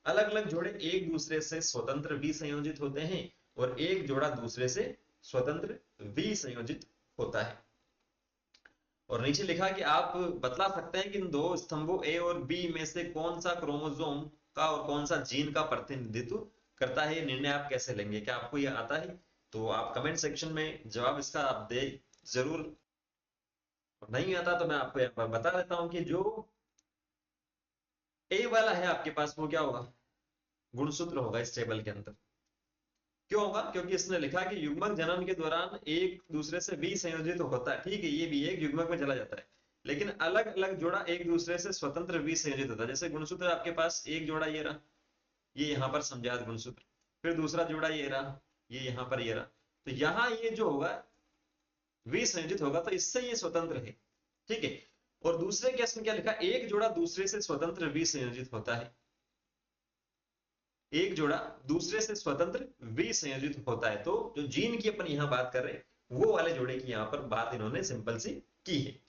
S1: अलग अलग जोड़े एक दूसरे से स्वतंत्र भी संयोजित होते हैं और एक जोड़ा दूसरे से स्वतंत्र भी संयोजित होता है। और नीचे लिखा कि आप बतला सकते हैं कि इन दो स्तंभों ए और बी में से कौन सा क्रोमोसोम का और कौन सा जीन का प्रतिनिधित्व करता है, ये निर्णय आप कैसे लेंगे, क्या आपको ये आता है? तो आप कमेंट सेक्शन में जवाब इसका आप दे जरूर। नहीं आता तो मैं आपको यहाँ पर बता देता हूं कि जो ए वाला है आपके पास वो क्या होगा, गुणसूत्र होगा इस टेबल के अंदर। क्यों होगा, क्योंकि इसने लिखा कि युग्मक जनन के दौरान एक दूसरे से भी संयोजित होता है। ठीक है, ये भी एक युग्मक में चला जाता है, लेकिन अलग अलग जोड़ा एक दूसरे से स्वतंत्र भी संयोजित होता है। जैसे गुणसूत्र आपके पास एक जोड़ा ये रहा, ये यहाँ पर समजात गुणसूत्र, फिर दूसरा जोड़ा ये रहा, ये यहाँ पर ये रहा, तो यहाँ ये जो होगा विसंयोजित होगा, तो इससे ये स्वतंत्र है। ठीक है। और दूसरे केस में क्या लिखा, एक जोड़ा दूसरे से स्वतंत्र विसंयोजित होता है, एक जोड़ा दूसरे से स्वतंत्र विसंयोजित होता है। तो जो जीन की अपन यहां बात कर रहे हैं वो वाले जोड़े की यहां पर बात इन्होंने सिंपल सी की है।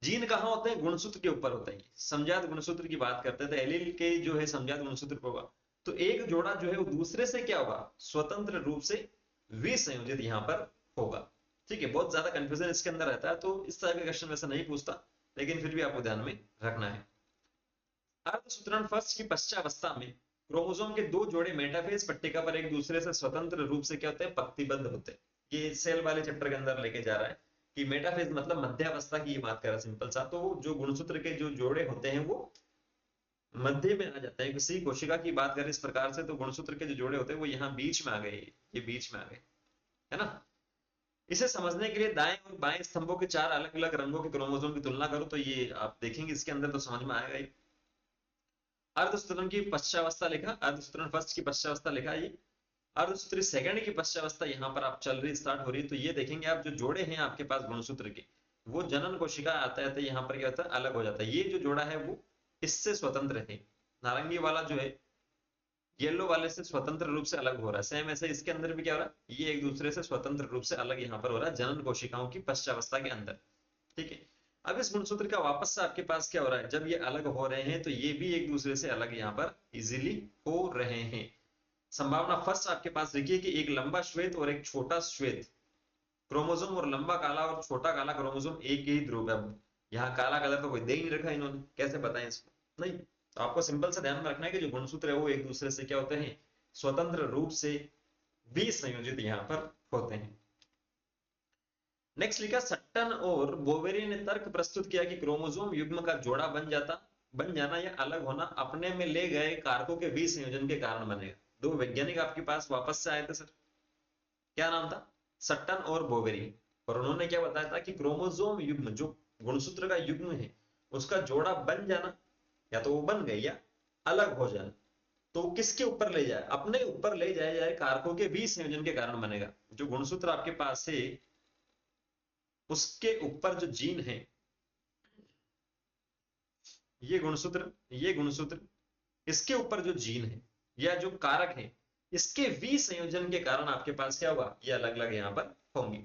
S1: जीन कहां होते हैं, गुणसूत्र के ऊपर होते हैं। समजात गुणसूत्र की बात करते हैं तो एलील के जो है समजात गुणसूत्र होगा, तो एक जोड़ा जो है वो दूसरे से क्या होगा, स्वतंत्र रूप से विसंयोजित यहां पर होगा। ठीक है, बहुत ज्यादा कंफ्यूजन इसके अंदर रहता है, तो इस तरह के क्वेश्चन वैसे नहीं पूछता, लेकिन फिर भी आपको ध्यान में रखना है। अर्धसूत्रण फर्स्ट की पश्चावस्था में क्रोमोसोम के दो जोड़े मेटाफेज पट्टिका पर एक दूसरे से स्वतंत्र रूप से क्या होते हैं, पंक्तिबद्ध होते हैं। ये सेल वाले चैप्टर के अंदर लेके जा रहा है कि मेटाफेज मतलब मध्यावस्था की ये बात कर रहा है सिंपल सा। तो जो गुणसूत्र के जो जोड़े होते हैं वो मध्य में आ जाते हैं। किसी कोशिका की बात करें इस प्रकार से, तो गुणसूत्र के जो जोड़े होते हैं वो यहाँ बीच में आ गए, ये बीच में आ गए, है ना। इसे समझने के लिए दाएं और बाएं स्तंभों के चार अलग अलग रंगों के क्रोमोसोम की तुलना करो, तो ये आप देखेंगे इसके अंदर तो समझ में आएगा ही। अर्धसूत्रण की पश्चावस्था लिखा, अर्धसूत्रण फर्स्ट की पश्चावस्था लिखा, ये अर्धसूत्री सेकंड की पश्चावस्था यहाँ पर आप चल रही स्टार्ट हो रही है। तो ये देखेंगे आप जो जोड़े हैं आपके पास गुणसूत्र के, वो जनन कोशिका आते आते यहाँ पर क्या होता है, अलग हो जाता है। ये जो जोड़ा है वो इससे स्वतंत्र है, नारंगी वाला जो है येलो वाले से स्वतंत्र रूप से अलग हो रहा है। सेम ऐसे इसके अंदर भी क्या हो रहा है, ये एक दूसरे से स्वतंत्र रूप से अलग यहाँ पर हो रहा है जनन कोशिकाओं की पश्चावस्था के अंदर। ठीक है, अब इस गुणसूत्र का वापस से आपके पास क्या हो रहा है, जब ये अलग हो रहे हैं तो ये भी एक दूसरे से अलग यहाँ पर इजीली हो रहे हैं। संभावना फर्स्ट आपके पास लिखिए कि एक लंबा श्वेत और एक छोटा श्वेत क्रोमोसोम और लंबा काला और छोटा काला क्रोमोसोम एक ही ध्रुव है। यहाँ काला कलर तो कोई दे ही नहीं रखा इन्होंने, कैसे बताएं इसको, नहीं। तो आपको सिंपल सा ध्यान में रखना है कि जो गुणसूत्र है वो एक दूसरे से क्या होते हैं, स्वतंत्र रूप से भी संयोजित यहाँ पर होते हैं। नेक्स्ट लिखा, सट्टन और बोवेरी ने तर्क प्रस्तुत किया कि क्रोमोसोम युग्म का जोड़ा बन जाना या अलग होना अपने में ले गए कारकों के विसंयोजन के कारण बनेगा। दो वैज्ञानिक आपके पास वापस से आए थे सर, क्या नाम था, सट्टन और बोवेरी, और उन्होंने क्या बताया था कि क्रोमोसोम युग्म जो गुणसूत्र का युग्म है उसका जोड़ा बन जाना, या तो वो बन गए या अलग हो जाना, तो किसके ऊपर ले जाए, अपने ऊपर ले जाए जाए कारकों के विसंयोजन के कारण बनेगा। जो गुणसूत्र आपके पास है उसके ऊपर जो जीन है, ये गुणसूत्र इसके ऊपर जो जीन है या जो कारक है, इसके विसंयोजन के कारण आपके पास क्या होगा, ये अलग अलग यहां पर होंगे।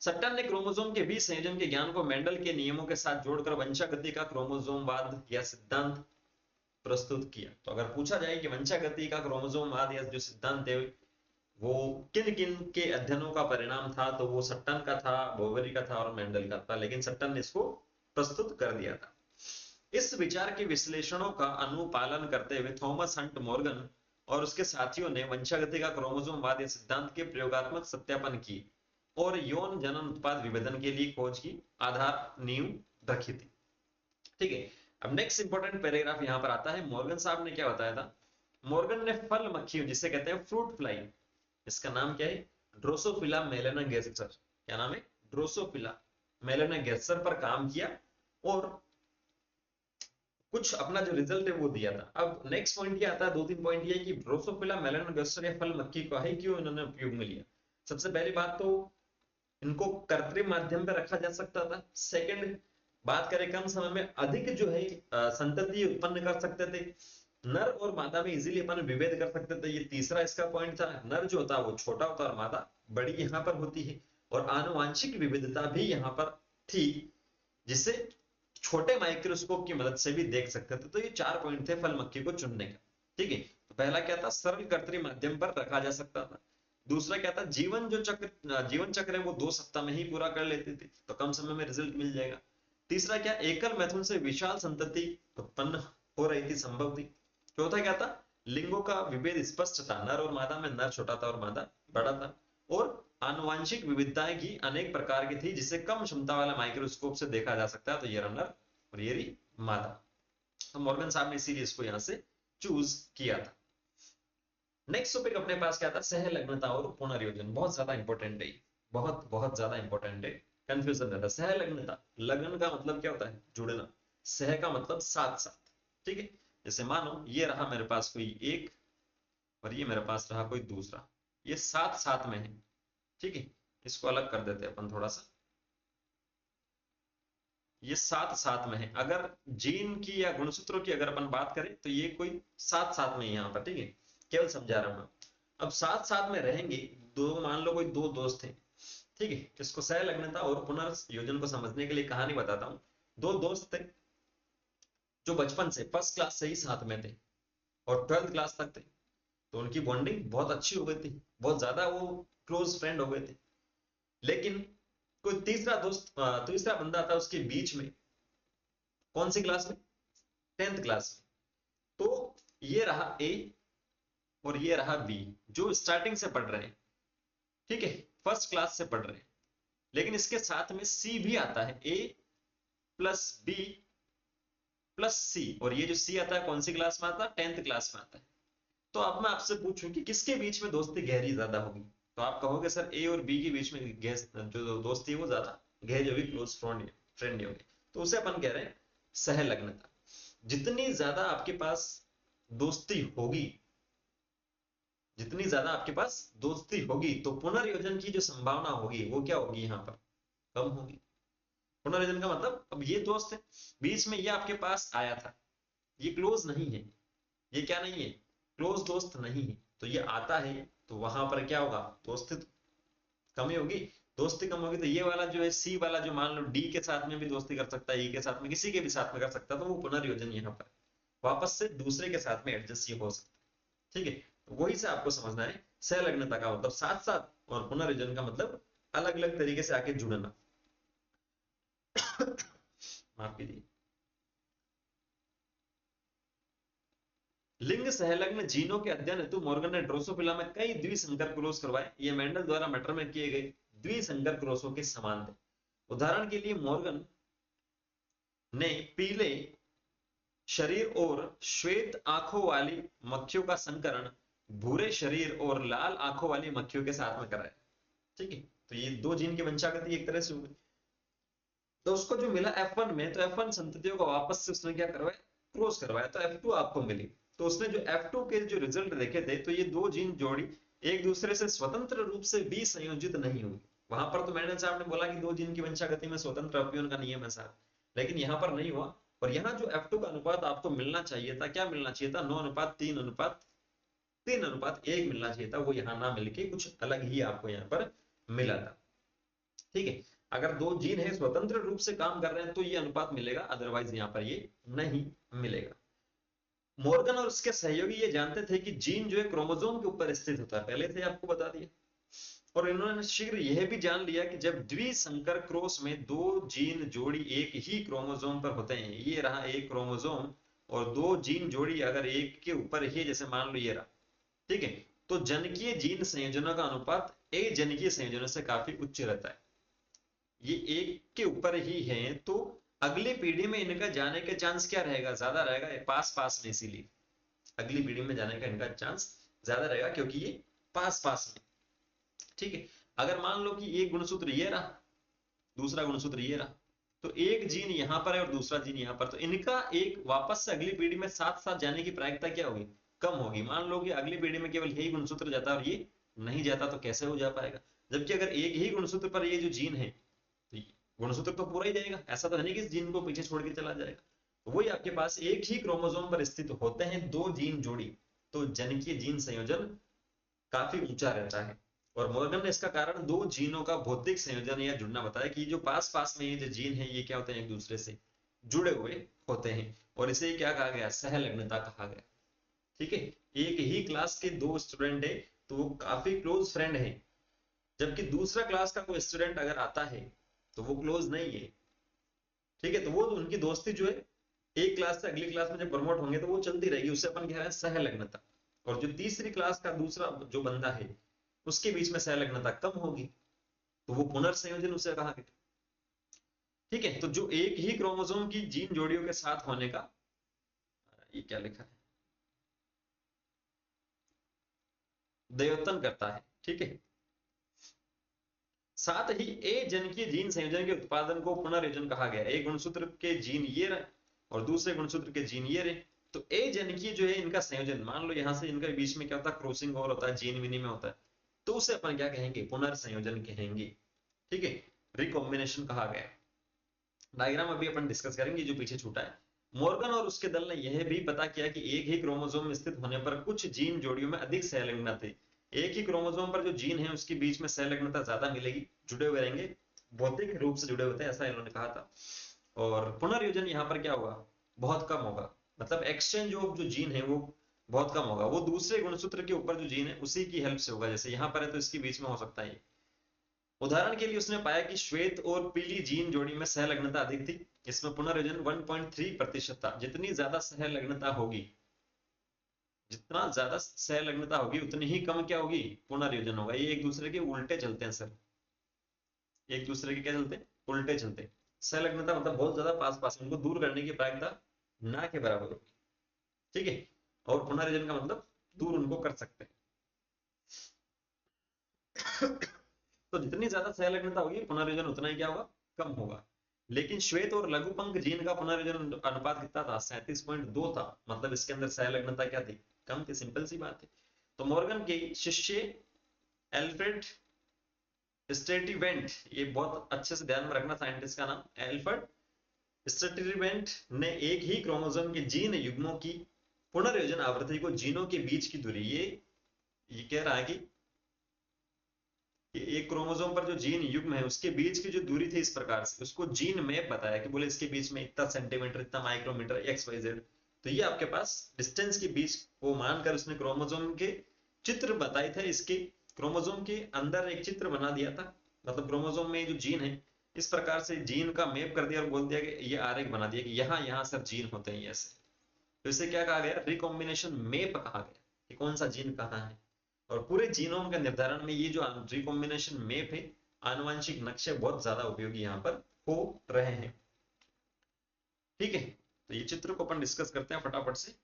S1: सट्टन ने क्रोमोसोम के विसंयोजन के ज्ञान को मेंडल के नियमों के साथ जोड़कर वंशागति का क्रोमोसोमवाद या सिद्धांत प्रस्तुत किया। तो अगर पूछा जाए कि वंशागति का क्रोमोसोमवाद या जो सिद्धांत है वो किन किन के अध्ययनों का परिणाम था, तो वो सट्टन का था, बोवेरी का था और मेंडल का था, लेकिन सट्टन ने इसको प्रस्तुत कर दिया था। इस विचार के विश्लेषणों का अनुपालन करते हुए थॉमस हंट मॉर्गन और उसके साथियों ने वंशागति का क्रोमोसोमवाद या सिद्धांत के प्रयोगात्मक सत्यापन की और यौन जनन उत्पाद विभेदन के लिए खोज की आधार नींव रखी थी। ठीक है, अब नेक्स्ट इंपॉर्टेंट पैराग्राफ यहां पर आता है। मॉर्गन साहब ने क्या बताया था, मॉर्गन ने फल मक्खियों जिसे कहते हैं फ्रूट फ्लाई, इसका नाम क्या है, ड्रोसोफिला मेलानोगास्टर, क्या नाम है, ड्रोसोफिला मेलानोगास्टर पर काम किया और कुछ अपना जो रिजल्ट है वो दिया था। अब नेक्स्ट पॉइंट क्या आता है, दो तीन पॉइंट ये है कि ड्रोसोफिला मेलानोगास्टर या फल मक्खी को है क्यों इन्होंने उपयोग में लिया। सबसे पहली बात तो इनको कृत्रिम माध्यम पर रखा जा सकता था। सेकंड बात करें, कम समय में अधिक जो है संतति उत्पन्न कर सकते थे, नर और मादा में इजीली अपन विभेद कर सकते थे। ये तीसरा इसका पॉइंट था, नर जो होता है वो छोटा होता है और मादा बड़ी यहाँ पर होती है, और आनुवांशिक विविधता भी यहाँ पर थी जिसे छोटे माइक्रोस्कोप की मदद से भी देख सकते थे। तो ये चार पॉइंट थे फल मक्खी को चुनने का। ठीक है, तो पहला क्या था, सरल कृत्रिम माध्यम पर रखा जा सकता था। दूसरा क्या था, जीवन चक्र है वो 2 सप्ताह में ही पूरा कर लेते थे, तो कम समय में रिजल्ट मिल जाएगा। तीसरा क्या, एकल मैथुन से विशाल संतति उत्पन्न हो रही थी, संभव थी। चौथा क्या था, लिंगों का विभेद स्पष्ट था, नर और मादा में नर छोटा था और मादा बड़ा था, और आनुवांशिक विविधताएं की अनेक प्रकार की थी जिसे कम क्षमता वाला माइक्रोस्कोप से देखा जा सकता है। तो ये रहा नर और ये रही मादा। तो मॉर्गन साहब ने इसीलिए इसको यहां से चूज किया था। नेक्स्ट टॉपिक अपने पास क्या था, सहलग्नता और पुनर्योजन। बहुत ज्यादा इंपॉर्टेंट है, बहुत बहुत ज्यादा इंपॉर्टेंट है, कंफ्यूजन रहता है। सहलग्नता, लगन का मतलब क्या होता है, जुड़ना, सह का मतलब साथ साथ। ठीक है, जैसे मानो ये रहा मेरे पास कोई एक और ये मेरे पास रहा कोई दूसरा, ये साथ साथ में है। ठीक है, इसको अलग कर देते हैं अपन थोड़ा सा, ये साथ साथ में है। अगर जीन की या गुणसूत्रों की अगर अपन बात करें तो ये कोई साथ साथ में है यहाँ पर। ठीक है, केवल समझा रहा हूं। अब साथ साथ में रहेंगे दो, मान लो कोई दो दोस्त हैं। ठीक है, इसको सहलग्नता और पुनर्योजन को समझने के लिए कहानी बताता हूं। दो दोस्त थे जो बचपन से फर्स्ट क्लास से ही साथ में थे और 12th क्लास तक थे, तो उनकी बॉन्डिंग बहुत अच्छी हो गई थी, बहुत ज्यादा वो क्लोज फ्रेंड हो गए थे। लेकिन कोई तीसरा बंदा था उसके बीच में, कौन सी क्लास में, 10th क्लास में। तो ये रहा ए और ये रहा बी, जो स्टार्टिंग से पढ़ रहे हैं, ठीक है, फर्स्ट क्लास से पढ़ रहे हैं। लेकिन इसके साथ में सी भी आता है, ए प्लस बी प्लस सी, और ये जो सी आता है कौन सी क्लास में आता है, 10th क्लास में आता है। तो अब मैं आपसे पूछूं कि किसके बीच में दोस्ती गहरी ज्यादा होगी, तो आप कहोगे सर ए और बी के बीच में जो दोस्ती है वो ज्यादा गहरी होगी, क्लोज फ्रेंड होगी। तो उसे अपन कह रहे हैं सहलग्नता। जितनी ज्यादा आपके पास दोस्ती होगी, जितनी ज्यादा आपके पास दोस्ती होगी, तो पुनर्योजन की जो संभावना होगी वो क्या होगी, यहां पर कम होगी। पुनर्योजन का मतलब, अब ये दोस्त है, बीच में ये आपके पास आया था, ये क्लोज नहीं है, ये क्या नहीं है, क्लोज दोस्त नहीं है, तो ये आता है तो वहां पर क्या होगा, दोस्ती कमी होगी। दोस्ती कम होगी तो ये वाला जो है सी वाला, जो मान लो डी के साथ में भी दोस्ती कर सकता है, ई के साथ में, किसी के भी साथ में कर सकता है, तो वो पुनर्योजन यहाँ पर वापस से दूसरे के साथ में एडजस्ट ये हो सकता है, ठीक है। तो वही से आपको समझना है, सहलग्नता का मतलब साथ साथ, और पुनर्योजन का मतलब अलग अलग तरीके से आके जुड़ना। माफ कीजिए। लिंग सहलग्न जीनों के अध्ययन हेतु मॉर्गन ने ड्रोसोफिला में कई द्विसंकर क्रॉस करवाए। ये मेंडल द्वारा मटर में किए गए द्विसंकर क्रॉसों के समान थे। उदाहरण के लिए मॉर्गन ने पीले शरीर और श्वेत आंखों वाली मक्खियों का संकरण भूरे शरीर और लाल आंखों वाली मक्खियों के साथ में कराया, ठीक है। तो ये दो जीन की वंशागति एक तरह से हो गई। तो उसको जो मिला F1 में, तो F1 संततियों को वापस से उसने क्या करवाया, क्रॉस करवाया, तो F2 आपको मिली। तो उसने जो F2 के जो रिजल्ट देखे थे, तो ये दो जीन जोड़ी एक दूसरे से स्वतंत्र रूप से भी संयोजित नहीं हुई। वहां पर तो मैंने साहब ने बोला कि दो जीन की वंशागति में स्वतंत्र अपीयन का नियम है साहब, लेकिन यहाँ पर नहीं हुआ। और यहाँ जो F2 का अनुपात आपको मिलना चाहिए था, क्या मिलना चाहिए था, 9:3:3:1 मिलना चाहिए था, वो यहाँ ना मिलके कुछ अलग ही आपको यहाँ पर मिला था, ठीक है। अगर दो जीन है स्वतंत्र रूप से काम कर रहे हैं तो ये अनुपात मिलेगा, अदरवाइज यहाँ पर ये नहीं मिलेगा। मॉर्गन और उसके सहयोगी ये जानते थे कि जीन जो है क्रोमोसोम के ऊपर स्थित होता है, पहले से आपको बता दिया। और इन्होंने शीघ्र यह भी जान लिया कि जब द्विसंकर क्रॉस में दो जीन जोड़ी एक ही क्रोमोसोम पर होते हैं, ये रहा एक क्रोमोसोम और दो जीन जोड़ी अगर एक के ऊपर ही, जैसे मान लो ये रहा, ठीक है, तो जनकीय जीन संयोजनों का अनुपात ए जनकीय संयोजनों से काफी उच्च रहता है। ये एक के ऊपर ही है तो अगली पीढ़ी में इनका जाने का चांस क्या रहेगा, ज्यादा रहेगा, पास पास में, इसीलिए अगली पीढ़ी में जाने का इनका चांस ज्यादा रहेगा, क्योंकि ये पास पास में, ठीक है। अगर मान लो कि एक गुणसूत्र ये रहा, दूसरा गुणसूत्र ये रहा, तो एक जीन यहां पर है और दूसरा जीन यहां पर, तो इनका एक वापस से अगली पीढ़ी में साथ साथ जाने की प्रायिकता क्या होगी, कम होगी। मान लो कि अगली पीढ़ी में केवल यही गुणसूत्र जाता है और ये नहीं जाता, तो कैसे हो जा पाएगा। जबकि अगर एक ही गुणसूत्र पर ये जो जीन है, तो गुणसूत्र तो पूरा ही जाएगा, ऐसा तो है नहीं कि इस जीन को पीछे छोड़ के चला जाएगा। तो वही आपके पास एक ही क्रोमोसोम पर स्थित होते हैं दो जीन जोड़ी, तो जनकीय जीन संयोजन काफी ऊंचा रहता है। और मॉर्गन ने इसका कारण दो जीनों का भौतिक संयोजन या जुड़ना बताया कि जो पास पास में ये जो जीन है ये क्या होते हैं, एक दूसरे से जुड़े हुए होते हैं, और इसे क्या कहा गया, सहलग्नता कहा गया, ठीक है। एक ही क्लास के दो स्टूडेंट है तो वो काफी क्लोज फ्रेंड है, जबकि दूसरा क्लास का कोई स्टूडेंट अगर आता है तो वो क्लोज नहीं है, ठीक है। तो वो उनकी दोस्ती जो है एक क्लास से अगली क्लास में जब प्रमोट होंगे तो वो चलती रहेगी, उससे अपन कह रहे हैं सहलग्नता। और जो तीसरी क्लास का दूसरा जो बंदा है उसके बीच में सहलग्नता कम होगी, तो वो पुनर्संयोजन उसे कहा गया, ठीक है। तो जो एक ही क्रोमोसोम की जीन जोड़ियों के साथ होने का, ये क्या लिखा है, द्योतन करता है, ठीक है। साथ ही ए जनकीय जीन संयोजन के उत्पादन को पुनर्योजन कहा गया। एक गुणसूत्र के जीन ये रहे और दूसरे गुणसूत्र के जीन ये रहे, तो ए जनकीय जो है इनका संयोजन, मान लो यहां से इनका बीच में क्या होता है, क्रॉसिंग और होता है, जीन विनिमय होता है, तो उसे अपन क्या कहेंगे, पुनर्संयोजन कहेंगे, ठीक है। रिकॉम्बिनेशन कहा गया। डायग्राम अभी अपन डिस्कस करेंगे जो पीछे छूटा है। मॉर्गन और उसके दल ने यह भी पता किया कि एक ही क्रोमोसोम में स्थित होने पर कुछ जीन जोड़ियों में अधिक सहलग्नता थी। एक ही क्रोमोसोम पर जो जीन है उसके बीच में सहलग्नता ज्यादा मिलेगी, जुड़े हुए रहेंगे, भौतिक रूप से जुड़े होते हैं, ऐसा इन्होंने कहा था। और पुनर्योजन यहाँ पर क्या होगा, बहुत कम होगा, मतलब एक्सचेंज ऑफ जो जीन है वो बहुत कम होगा, वो दूसरे गुणसूत्र के ऊपर जो जीन है उसी की हेल्प से होगा, जैसे यहाँ पर है तो इसके बीच में हो सकता है। उदाहरण के लिए उसने पाया कि श्वेत और पीली जीन जोड़ी में सहलग्नता अधिक थी। इसमें पुनर्योजन 1.3% था। जितनी ज्यादा सहलग्नता होगी, जितना ज्यादा सहलग्नता होगी उतनी ही कम क्या होगी, पुनर्योजन होगा। ये एक दूसरे के उल्टे चलते हैं सर, एक दूसरे के क्या चलते हैं, उल्टे चलते हैं। सहलग्नता मतलब बहुत ज्यादा पास पास, उनको दूर करने की प्रायिकता ना के बराबर होगी, ठीक है। और पुनर्योजन का मतलब दूर उनको कर सकते हैं। तो जितनी ज्यादा सहलग्नता होगी पुनर्योजन उतना ही क्या होगा, कम होगा। लेकिन श्वेत और लघुपंख जीन का पुनर्योजन अनुपात कितना था, 37.2 था। मतलब इसके अंदर सहलग्नता क्या थी, कम थी। सिंपल सी बात है। तो मॉर्गन के शिष्य एल्फ्रेड स्टेटिवेंट, ये बहुत अच्छे से ध्यान में रखना, साइंटिस्ट का नाम एल्फ्रेड स्टेटिवेंट ने एक ही क्रोमोसोम के जीन युग्मों की पुनर्योजन आवृत्ति को जीनों के बीच की दूरी, ये कह रहा है कि एक क्रोमोसोम पर जो जीन युग्म है उसके बीच की जो दूरी थी इस प्रकार से, उसको जीन मैप बताया कि बोले इसके बीच में इतना सेंटीमीटर, इतना माइक्रोमीटर, एक्स वाई जेड। तो ये आपके पास डिस्टेंस के बीच को मानकर उसने क्रोमोसोम के चित्र बताए थे। इसके क्रोमोसोम के अंदर एक चित्र बना दिया था, मतलब क्रोमोसोम में जो जीन है इस प्रकार से जीन का मैप कर दिया और बोल दिया कि ये आरेख बना दिया कि यहाँ यहाँ सर जीन होते हैं ऐसे। तो इसे क्या कहा गया, रिकॉम्बिनेशन मैप कहा गया कि कौन सा जीन कहाँ है। और पूरे जीनोम का निर्धारण में ये जो रिकॉम्बिनेशन मैप है, आनुवंशिक नक्शे बहुत ज्यादा उपयोगी यहाँ पर हो रहे हैं, ठीक है। तो ये चित्र को अपन डिस्कस करते हैं फटाफट से।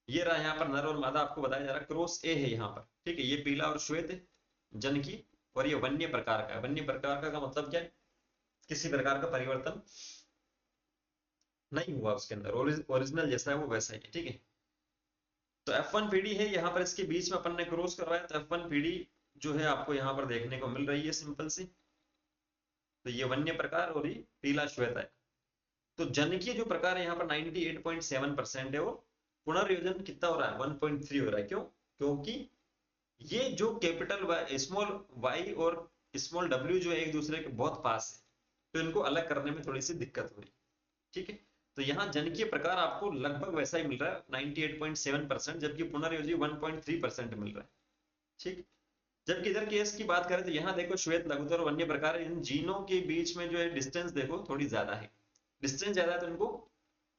S1: ये रहा यहाँ पर नर और मादा, आपको बताया जा रहा है क्रॉस ए है यहाँ पर, ठीक है। ये पीला और श्वेत है जनकी, और ये वन्य प्रकार का है। वन्य प्रकार का मतलब क्या है, किसी प्रकार का परिवर्तन नहीं हुआ उसके अंदर, ओरिजिनल जैसा है वो वैसा ही है, ठीक है। तो F1 पीढ़ी है यहाँ पर, इसके बीच में अपन ने क्रॉस करवाया, तो F1 पीढ़ी जो है आपको यहाँ पर देखने को मिल रही है सिंपल सी। तो ये वन्य प्रकार और ये पीला श्वेत है। तो जनकीय जो प्रकार है यहाँ पर 98.7% है, वो पुनर्योजन कितना हो रहा है, 1.3 हो रहा है। क्यों, क्योंकि ये जो कैपिटल वाई, स्मॉल वाई और स्मॉल डब्ल्यू जो है एक दूसरे के बहुत पास है, तो इनको अलग करने में थोड़ी सी दिक्कत हो रही है, ठीक है। तो यहाँ जनकीय प्रकार आपको लगभग वैसा ही मिल रहा है 98.7%, जबकि पुनर्योजी 1.3% मिल रहा है, ठीक। जबकि इधर केस की बात करें तो यहाँ देखो श्वेत, लघुतर और वन्य प्रकार, इन जीनों के बीच में जो है डिस्टेंस देखो थोड़ी ज्यादा है। डिस्टेंस ज्यादा है तो इनको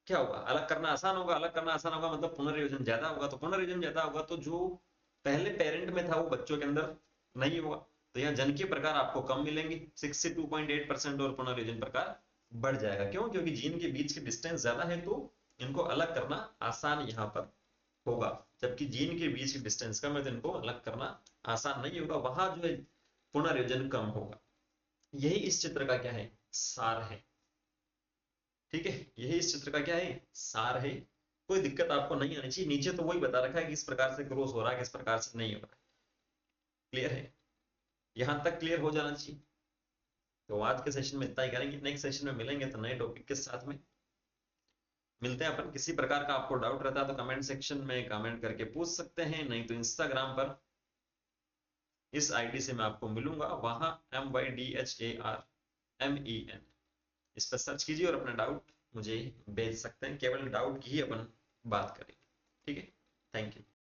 S1: क्या होगा, अलग करना आसान होगा। अलग करना आसान होगा मतलब पुनर्योजन ज्यादा होगा। तो पुनर्योजन ज्यादा होगा तो जो पहले पेरेंट में था वो बच्चों के अंदर नहीं होगा। तो यहाँ जनकीय प्रकार आपको कम मिलेंगे 62.8%, और पुनर्योजन प्रकार बढ़ जाएगा। क्यों, क्योंकि जीन के बीच की डिस्टेंस ज्यादा है तो इनको अलग करना आसान यहाँ पर होगा। जबकि जीन के बीच की डिस्टेंस कम है तो इनको अलग करना आसान नहीं होगा, वहां जो है पुनर्योजन कम होगा। यही इस चित्र का क्या है, सार है, ठीक है। यही इस चित्र का क्या है, सार है। कोई दिक्कत आपको नहीं आनी चाहिए। नीचे तो वही बता रखा है कि किस प्रकार से क्रॉस हो रहा है, किस प्रकार से नहीं हो रहा है। क्लियर है, यहां तक क्लियर हो जाना चाहिए। तो आज के सेशन में इतना ही करेंगे, नेक्स्ट सेशन में मिलेंगे तो नए टॉपिक के साथ में मिलते हैं अपन। किसी प्रकार का आपको डाउट रहता है तो कमेंट सेक्शन में कमेंट करके पूछ सकते हैं, नहीं तो इंस्टाग्राम पर इस आईडी से मैं आपको मिलूंगा, वहां MYDHARMEN इस पर सर्च कीजिए और अपना डाउट मुझे भेज सकते हैं। केवल डाउट की ही अपन बात करेंगे, ठीक है। Thank you.